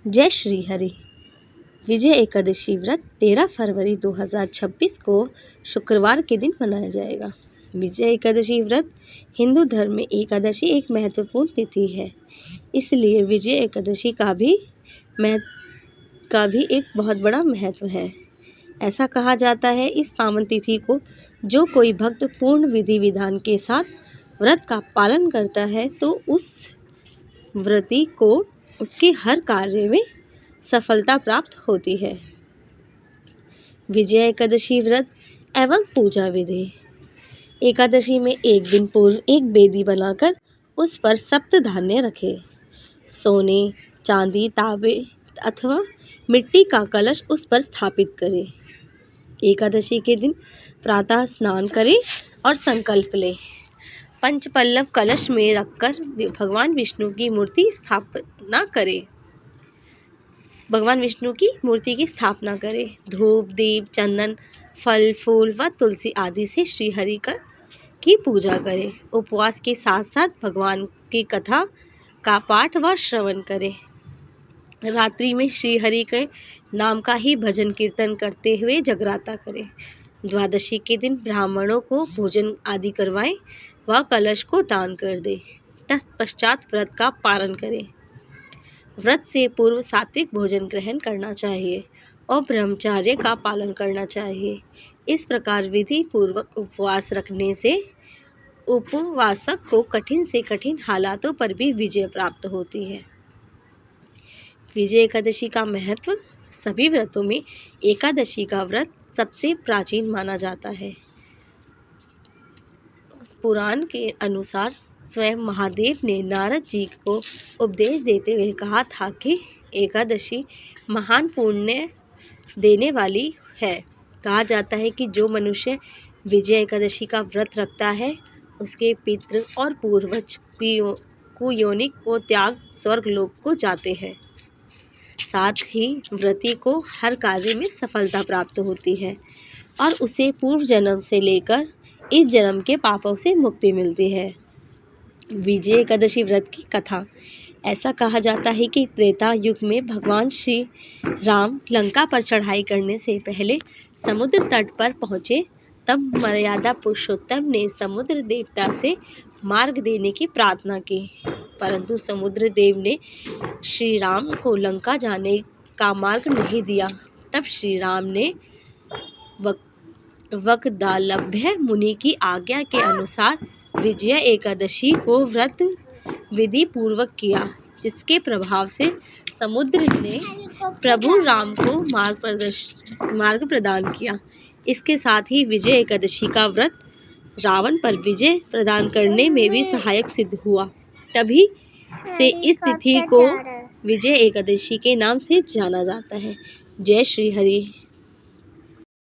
जय श्री हरि। विजय एकादशी व्रत 13 फरवरी 2026 को शुक्रवार के दिन मनाया जाएगा। विजय एकादशी व्रत हिंदू धर्म में एकादशी एक महत्वपूर्ण तिथि है, इसलिए विजय एकादशी का भी एक बहुत बड़ा महत्व है। ऐसा कहा जाता है, इस पावन तिथि को जो कोई भक्त पूर्ण विधि विधान के साथ व्रत का पालन करता है तो उस व्रती को उसके हर कार्य में सफलता प्राप्त होती है। विजय एकादशी व्रत एवं पूजा विधि। एकादशी में एक दिन पूर्व एक बेदी बनाकर उस पर सप्त धान्य रखें। सोने, चांदी, तांबे अथवा मिट्टी का कलश उस पर स्थापित करें। एकादशी के दिन प्रातः स्नान करें और संकल्प लें। पंचपल्लव कलश में रखकर भगवान विष्णु की मूर्ति की स्थापना करें। धूप, दीप, चंदन, फल, फूल व तुलसी आदि से श्रीहरि की पूजा करें। उपवास के साथ साथ भगवान की कथा का पाठ व श्रवण करें। रात्रि में श्रीहरि के नाम का ही भजन कीर्तन करते हुए जगराता करें। द्वादशी के दिन ब्राह्मणों को भोजन आदि करवाएं व कलश को दान कर दें। तत्पश्चात व्रत का पालन करें। व्रत से पूर्व सात्विक भोजन ग्रहण करना चाहिए और ब्रह्मचर्य का पालन करना चाहिए। इस प्रकार विधि पूर्वक उपवास रखने से उपवासक को कठिन से कठिन हालातों पर भी विजय प्राप्त होती है। विजय एकादशी का महत्व। सभी व्रतों में एकादशी का व्रत सबसे प्राचीन माना जाता है। पुराण के अनुसार स्वयं महादेव ने नारद जी को उपदेश देते हुए कहा था कि एकादशी महान पुण्य देने वाली है। कहा जाता है कि जो मनुष्य विजय एकादशी का व्रत रखता है उसके पितृ और पूर्वज कुयोनि को त्याग स्वर्गलोक को जाते हैं। साथ ही व्रती को हर कार्य में सफलता प्राप्त होती है और उसे पूर्व जन्म से लेकर इस जन्म के पापों से मुक्ति मिलती है। विजय एकादशी व्रत की कथा। ऐसा कहा जाता है कि त्रेता युग में भगवान श्री राम लंका पर चढ़ाई करने से पहले समुद्र तट पर पहुँचे, तब मर्यादा पुरुषोत्तम ने समुद्र देवता से मार्ग देने की प्रार्थना की, परंतु समुद्र देव ने श्री राम को लंका जाने का मार्ग नहीं दिया। तब श्री राम ने वकदालभ्य मुनि की आज्ञा के अनुसार विजय एकादशी को व्रत विधि पूर्वक किया, जिसके प्रभाव से समुद्र ने प्रभु राम को मार्ग प्रदान किया। इसके साथ ही विजय एकादशी का व्रत रावण पर विजय प्रदान करने में भी सहायक सिद्ध हुआ। तभी से इस तिथि को विजय एकादशी के नाम से जाना जाता है। जय श्री हरि।